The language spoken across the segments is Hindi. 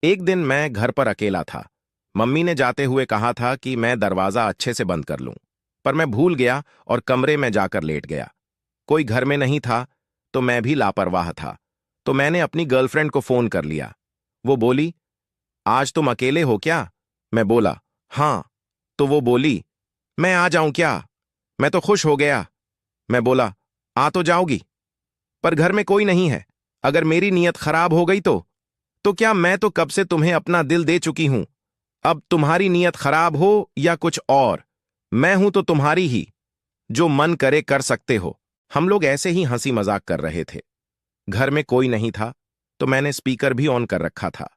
एक दिन मैं घर पर अकेला था। मम्मी ने जाते हुए कहा था कि मैं दरवाजा अच्छे से बंद कर लूं, पर मैं भूल गया और कमरे में जाकर लेट गया। कोई घर में नहीं था, तो मैं भी लापरवाह था। तो मैंने अपनी गर्लफ्रेंड को फोन कर लिया। वो बोली, आज तुम अकेले हो क्या? मैं बोला, हाँ। तो वो बोली, मैं आ जाऊं क्या? मैं तो खुश हो गया। मैं बोला, आ तो जाओगी, पर घर में कोई नहीं है। अगर मेरी नीयत खराब हो गई तो क्या? मैं तो कब से तुम्हें अपना दिल दे चुकी हूं। अब तुम्हारी नीयत खराब हो या कुछ और, मैं हूं तो तुम्हारी ही। जो मन करे कर सकते हो। हम लोग ऐसे ही हंसी मजाक कर रहे थे। घर में कोई नहीं था, तो मैंने स्पीकर भी ऑन कर रखा था।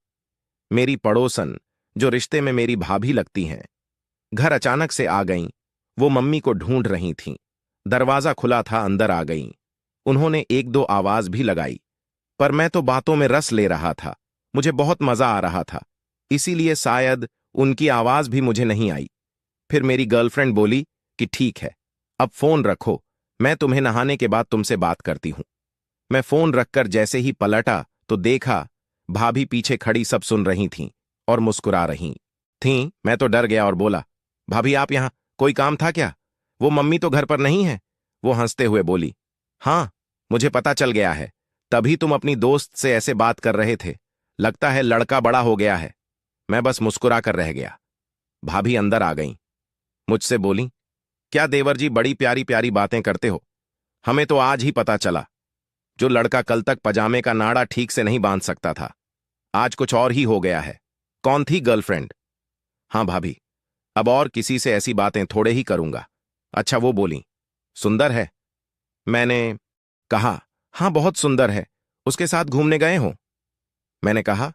मेरी पड़ोसन, जो रिश्ते में मेरी भाभी लगती हैं, घर अचानक से आ गईं। वो मम्मी को ढूंढ रही थीं। दरवाजा खुला था, अंदर आ गईं। उन्होंने एक दो आवाज भी लगाई, पर मैं तो बातों में रस ले रहा था। मुझे बहुत मजा आ रहा था, इसीलिए शायद उनकी आवाज भी मुझे नहीं आई। फिर मेरी गर्लफ्रेंड बोली कि ठीक है, अब फोन रखो, मैं तुम्हें नहाने के बाद तुमसे बात करती हूं। मैं फोन रखकर जैसे ही पलटा तो देखा भाभी पीछे खड़ी सब सुन रही थीं और मुस्कुरा रही थीं। मैं तो डर गया और बोला, भाभी आप यहां, कोई काम था क्या? वो मम्मी तो घर पर नहीं है। वो हंसते हुए बोली, हाँ, मुझे पता चल गया है, तभी तुम अपनी दोस्त से ऐसे बात कर रहे थे। लगता है लड़का बड़ा हो गया है। मैं बस मुस्कुरा कर रह गया। भाभी अंदर आ गईं। मुझसे बोली, क्या देवर जी बड़ी प्यारी प्यारी बातें करते हो। हमें तो आज ही पता चला, जो लड़का कल तक पजामे का नाड़ा ठीक से नहीं बांध सकता था, आज कुछ और ही हो गया है। कौन थी गर्लफ्रेंड? हाँ भाभी, अब और किसी से ऐसी बातें थोड़े ही करूंगा। अच्छा, वो बोली, सुंदर है? मैंने कहा, हाँ बहुत सुंदर है। उसके साथ घूमने गए हो? मैंने कहा,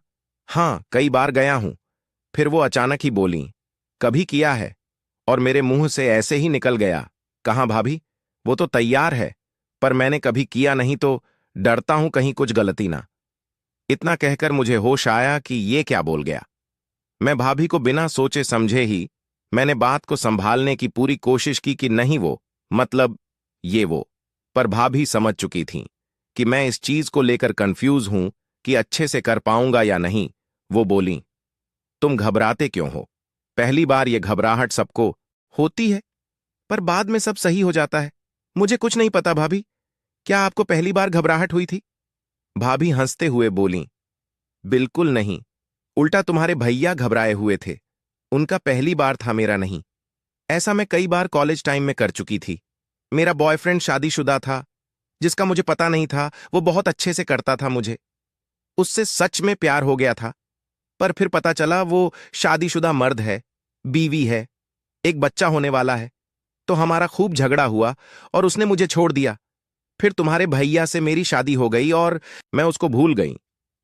हाँ कई बार गया हूं। फिर वो अचानक ही बोली, कभी किया है? और मेरे मुंह से ऐसे ही निकल गया, कहाँ भाभी, वो तो तैयार है, पर मैंने कभी किया नहीं तो डरता हूं कहीं कुछ गलती ना। इतना कहकर मुझे होश आया कि ये क्या बोल गया। मैं भाभी को बिना सोचे समझे ही मैंने बात को संभालने की पूरी कोशिश की कि नहीं वो, मतलब ये वो। पर भाभी समझ चुकी थीं कि मैं इस चीज को लेकर कंफ्यूज हूं कि अच्छे से कर पाऊंगा या नहीं। वो बोली, तुम घबराते क्यों हो? पहली बार ये घबराहट सबको होती है, पर बाद में सब सही हो जाता है। मुझे कुछ नहीं पता भाभी, क्या आपको पहली बार घबराहट हुई थी? भाभी हंसते हुए बोली, बिल्कुल नहीं, उल्टा तुम्हारे भैया घबराए हुए थे। उनका पहली बार था, मेरा नहीं। ऐसा मैं कई बार कॉलेज टाइम में कर चुकी थी। मेरा बॉयफ्रेंड शादीशुदा था, जिसका मुझे पता नहीं था। वो बहुत अच्छे से करता था मुझे, उससे सच में प्यार हो गया था। पर फिर पता चला वो शादीशुदा मर्द है, बीवी है, एक बच्चा होने वाला है। तो हमारा खूब झगड़ा हुआ और उसने मुझे छोड़ दिया। फिर तुम्हारे भैया से मेरी शादी हो गई और मैं उसको भूल गई।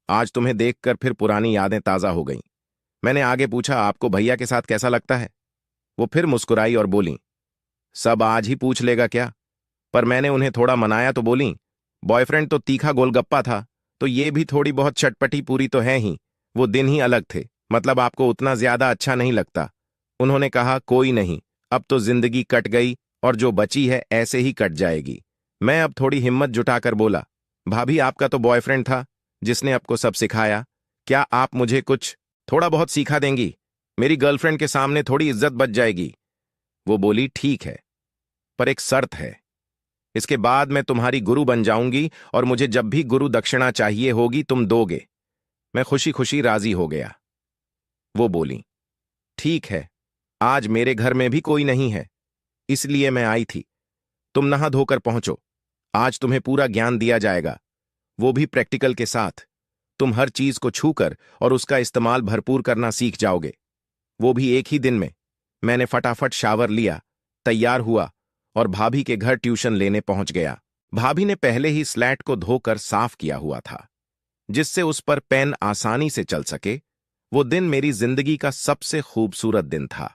आज तुम्हें देखकर फिर पुरानी यादें ताजा हो गईं। मैंने आगे पूछा, आपको भैया के साथ कैसा लगता है? वो फिर मुस्कुराई और बोली, सब आज ही पूछ लेगा क्या? पर मैंने उन्हें थोड़ा मनाया तो बोली, बॉयफ्रेंड तो तीखा गोलगप्पा था, तो ये भी थोड़ी बहुत चटपटी पूरी तो है ही। वो दिन ही अलग थे, मतलब आपको उतना ज्यादा अच्छा नहीं लगता। उन्होंने कहा, कोई नहीं, अब तो जिंदगी कट गई और जो बची है ऐसे ही कट जाएगी। मैं अब थोड़ी हिम्मत जुटाकर बोला, भाभी आपका तो बॉयफ्रेंड था, जिसने आपको सब सिखाया। क्या आप मुझे कुछ थोड़ा बहुत सीखा देंगी? मेरी गर्लफ्रेंड के सामने थोड़ी इज्जत बच जाएगी। वो बोली, ठीक है, पर एक शर्त है। इसके बाद मैं तुम्हारी गुरु बन जाऊंगी और मुझे जब भी गुरु दक्षिणा चाहिए होगी तुम दोगे। मैं खुशी खुशी राजी हो गया। वो बोली, ठीक है, आज मेरे घर में भी कोई नहीं है, इसलिए मैं आई थी। तुम नहा धोकर पहुंचो, आज तुम्हें पूरा ज्ञान दिया जाएगा, वो भी प्रैक्टिकल के साथ। तुम हर चीज को छूकर और उसका इस्तेमाल भरपूर करना सीख जाओगे, वो भी एक ही दिन में। मैंने फटाफट शावर लिया, तैयार हुआ और भाभी के घर ट्यूशन लेने पहुंच गया। भाभी ने पहले ही स्लेट को धोकर साफ किया हुआ था, जिससे उस पर पेन आसानी से चल सके। वो दिन मेरी जिंदगी का सबसे खूबसूरत दिन था।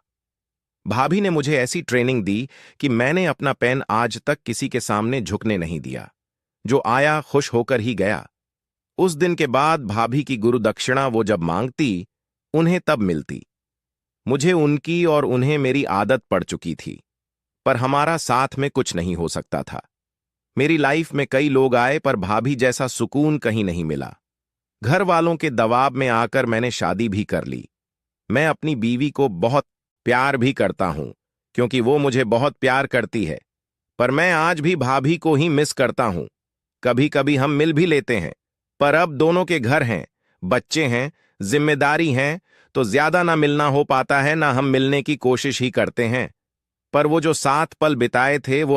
भाभी ने मुझे ऐसी ट्रेनिंग दी कि मैंने अपना पेन आज तक किसी के सामने झुकने नहीं दिया। जो आया खुश होकर ही गया। उस दिन के बाद भाभी की गुरु दक्षिणा वो जब मांगती, उन्हें तब मिलती। मुझे उनकी और उन्हें मेरी आदत पड़ चुकी थी, पर हमारा साथ में कुछ नहीं हो सकता था। मेरी लाइफ में कई लोग आए, पर भाभी जैसा सुकून कहीं नहीं मिला। घर वालों के दबाव में आकर मैंने शादी भी कर ली। मैं अपनी बीवी को बहुत प्यार भी करता हूं, क्योंकि वो मुझे बहुत प्यार करती है। पर मैं आज भी भाभी को ही मिस करता हूं। कभी कभी हम मिल भी लेते हैं, पर अब दोनों के घर हैं, बच्चे हैं, जिम्मेदारी हैं, तो ज्यादा ना मिलना हो पाता है, ना हम मिलने की कोशिश ही करते हैं। पर वो जो 7 पल बिताए थे वो